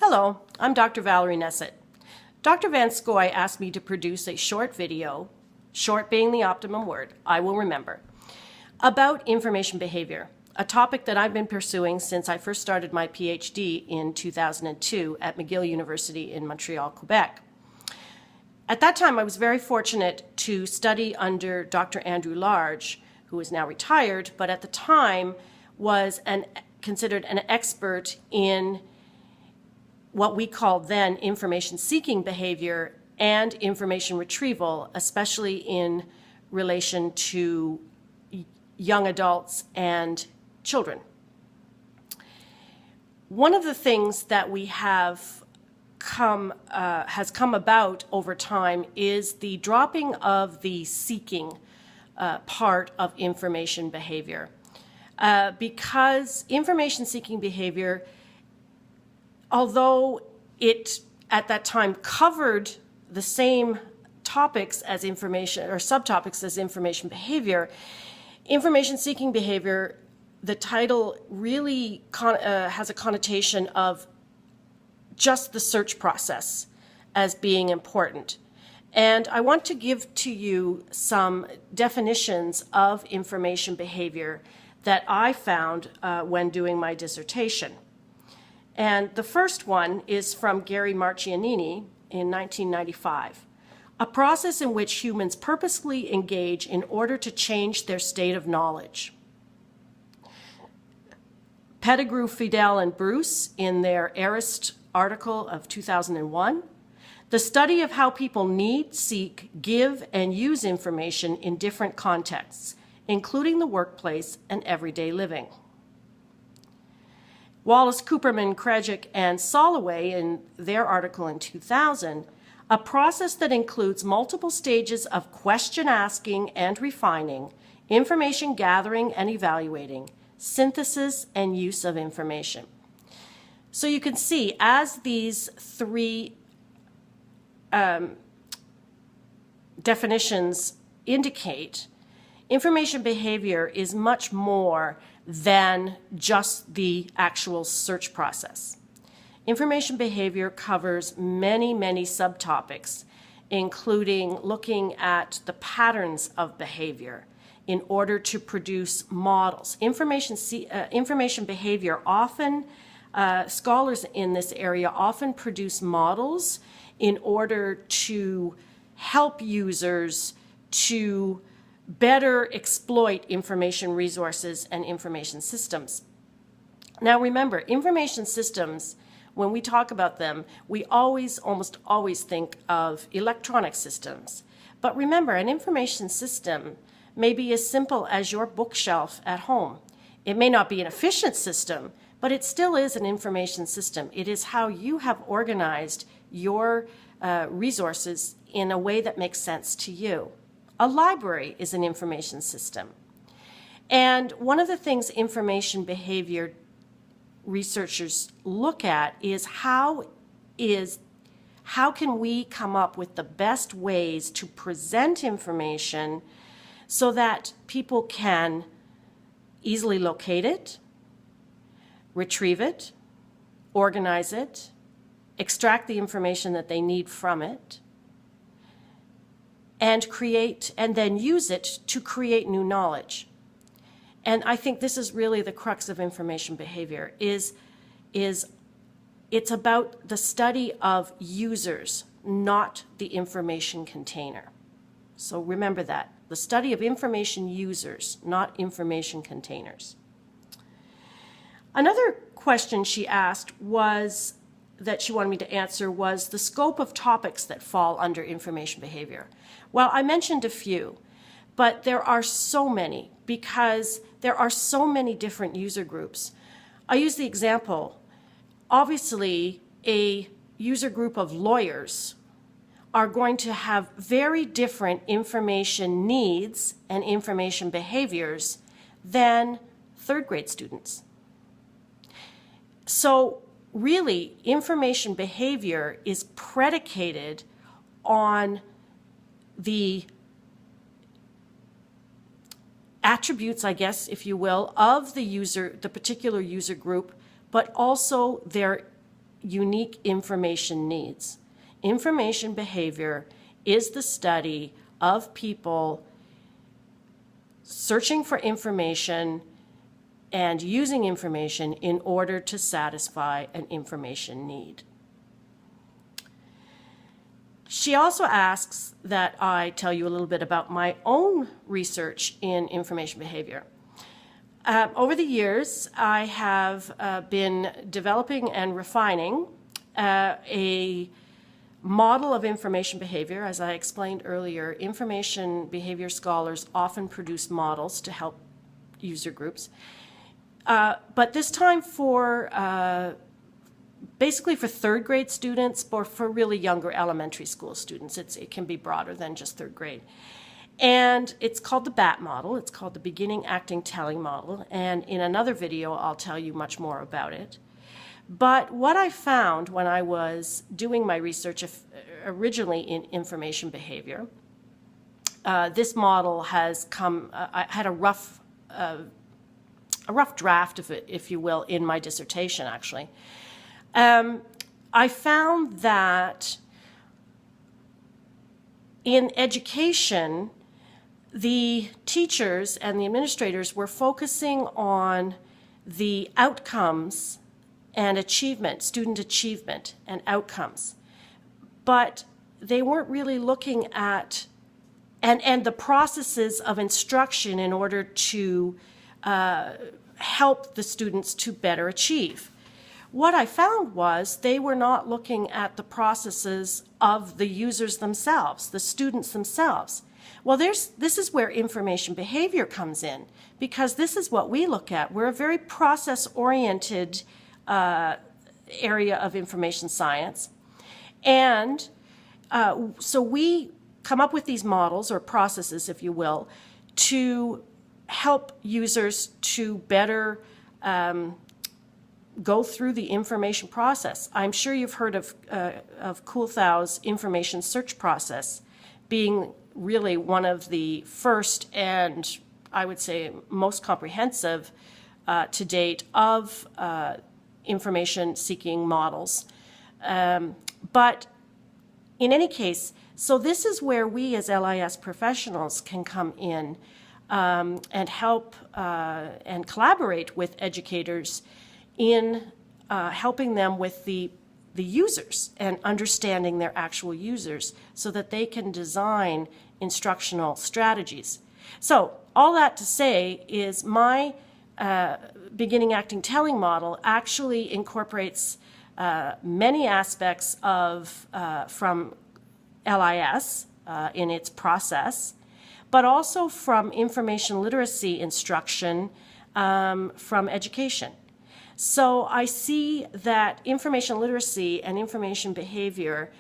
Hello, I'm Dr. Valerie Nesset. Dr. Van Scoy asked me to produce a short video, short being the optimum word, I will remember, about information behavior, a topic that I've been pursuing since I first started my PhD in 2002 at McGill University in Montreal, Quebec. At that time, I was very fortunate to study under Dr. Andrew Large, who is now retired, but at the time was considered an expert in what we called then information-seeking behavior and information retrieval, especially in relation to young adults and children. One of the things that we have has come about over time is the dropping of the seeking part of information behavior. Because information-seeking behavior, although it at that time covered the same topics as information or subtopics as information behavior, information-seeking behavior, the title really has a connotation of just the search process as being important. And I want to give to you some definitions of information behavior that I found when doing my dissertation. And the first one is from Gary Marcianini in 1995, a process in which humans purposely engage in order to change their state of knowledge. Pettigrew, Fidel, and Bruce in their Arist article of 2001, the study of how people need, seek, give, and use information in different contexts, including the workplace and everyday living. Wallace, Cooperman, Krejcik, and Soloway in their article in 2000, a process that includes multiple stages of question asking and refining, information gathering and evaluating, synthesis and use of information. So you can see, as these three definitions indicate, information behavior is much more than just the actual search process. Information behavior covers many, many subtopics, including looking at the patterns of behavior in order to produce models. Information behavior often, scholars in this area often produce models in order to help users to better exploit information resources and information systems. Now remember, information systems, when we talk about them, we almost always think of electronic systems. But remember, an information system may be as simple as your bookshelf at home. It may not be an efficient system, but it still is an information system. It is how you have organized your resources in a way that makes sense to you. A library is an information system. And one of the things information behavior researchers look at is how can we come up with the best ways to present information so that people can easily locate it, retrieve it, organize it, extract the information that they need from it, and then use it to create new knowledge. And I think this is really the crux of information behavior, is it's about the study of users, not the information container. So remember that, the study of information users, not information containers. Another question she asked that she wanted me to answer was the scope of topics that fall under information behavior. Well, I mentioned a few, but there are so many because there are so many different user groups. I use the example, obviously a user group of lawyers are going to have very different information needs and information behaviors than third grade students. So really, information behavior is predicated on the attributes, I guess, if you will, of the user, the particular user group, but also their unique information needs. Information behavior is the study of people searching for information and using information in order to satisfy an information need. She also asks that I tell you a little bit about my own research in information behavior. Over the years, I have been developing and refining a model of information behavior. As I explained earlier, information behavior scholars often produce models to help user groups. But this time basically for third grade students or for really younger elementary school students. It can be broader than just third grade. And it's called the BAT model. It's called the Beginning Acting Telling Model. And in another video, I'll tell you much more about it. But what I found when I was doing my research originally in information behavior, this model has come, I had a rough draft of it, if you will, in my dissertation, actually. I found that in education, the teachers and the administrators were focusing on the outcomes and achievement, student achievement and outcomes. But they weren't really looking at, and the processes of instruction in order to help the students to better achieve. What I found was they were not looking at the processes of the users themselves, the students themselves. Well, this is where information behavior comes in, because this is what we look at. We're a very process-oriented area of information science. And so we come up with these models, or processes, if you will, to help users to better go through the information process. I'm sure you've heard of Kuhlthau's information search process being really one of the first and I would say most comprehensive to date of information seeking models. But in any case, so this is where we as LIS professionals can come in and help and collaborate with educators in helping them with the users and understanding their actual users so that they can design instructional strategies. So all that to say is my beginning acting telling model actually incorporates many aspects of from LIS in its process, but also from information literacy instruction from education. So I see that information literacy and information behavior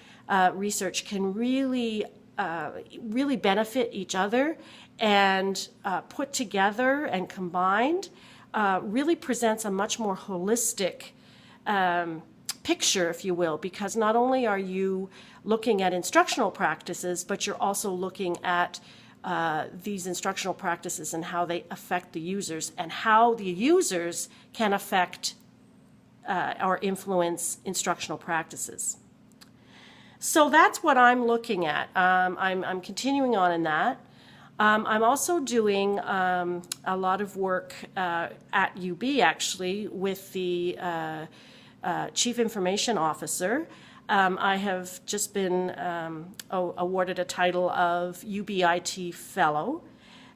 research can really benefit each other, and put together and combined really presents a much more holistic picture, if you will, because not only are you looking at instructional practices, but you're also looking at these instructional practices and how they affect the users and how the users can affect or influence instructional practices. So that's what I'm looking at. I'm continuing on in that. I'm also doing a lot of work at UB actually with the Chief Information Officer. I have just been awarded a title of UBIT Fellow,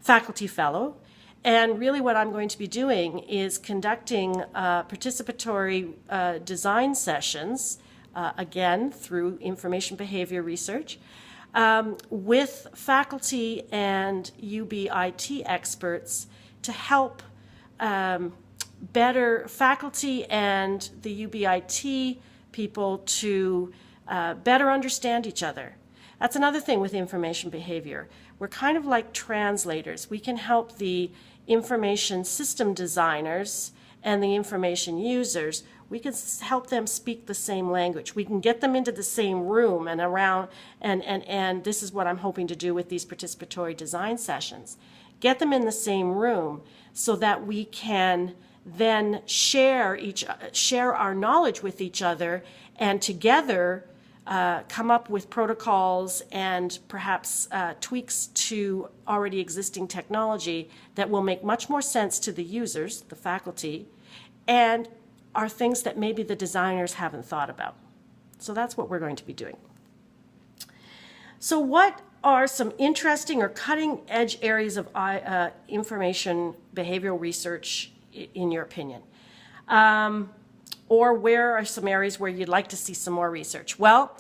Faculty Fellow, and really what I'm going to be doing is conducting participatory design sessions, again through information behavior research, with faculty and UBIT experts to help better faculty and the UBIT people to better understand each other. That's another thing with information behavior. We're kind of like translators. We can help the information system designers and the information users. We can help them speak the same language. We can get them into the same room and around, and this is what I'm hoping to do with these participatory design sessions. Get them in the same room so that we can then share our knowledge with each other, and together come up with protocols and perhaps tweaks to already existing technology that will make much more sense to the users, the faculty, and are things that maybe the designers haven't thought about. So that's what we're going to be doing. So what are some interesting or cutting edge areas of information behavioral research in your opinion? Or where are some areas where you'd like to see some more research? Well,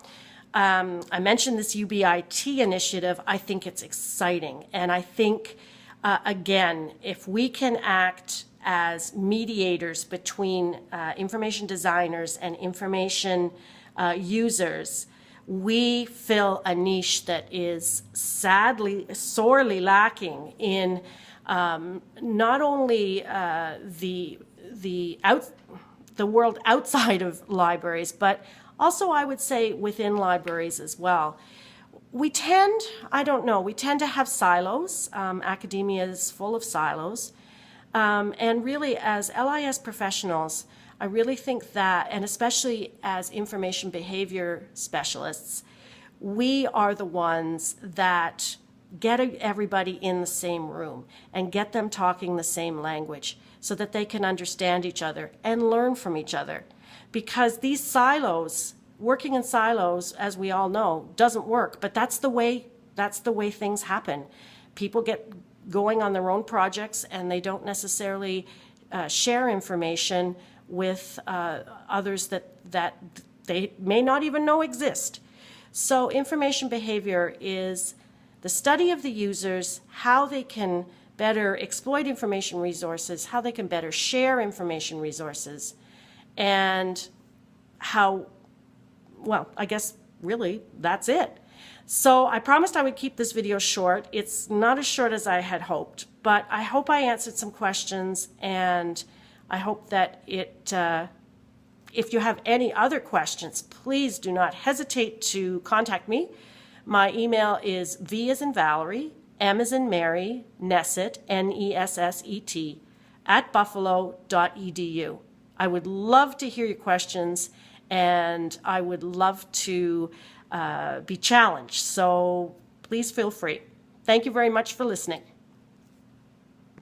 I mentioned this UBIT initiative. I think it's exciting. And I think, again, if we can act as mediators between information designers and information users, we fill a niche that is sorely lacking in not only the world outside of libraries, but also I would say within libraries as well. We tend to have silos. Academia is full of silos. And really, as LIS professionals, I really think that, and especially as information behavior specialists, we are the ones that get everybody in the same room and get them talking the same language so that they can understand each other and learn from each other. Because these silos, working in silos, as we all know, doesn't work, but that's the way things happen. People get going on their own projects and they don't necessarily share information with others that they may not even know exist. So information behavior is the study of the users, how they can better exploit information resources, how they can better share information resources, and how, well, I guess really that's it. So I promised I would keep this video short. It's not as short as I had hoped, but I hope I answered some questions, and I hope that if you have any other questions, please do not hesitate to contact me. My email is V as in Valerie, M as in Mary, Nesset, Nesset, @buffalo.edu. I would love to hear your questions, and I would love to be challenged. So please feel free. Thank you very much for listening.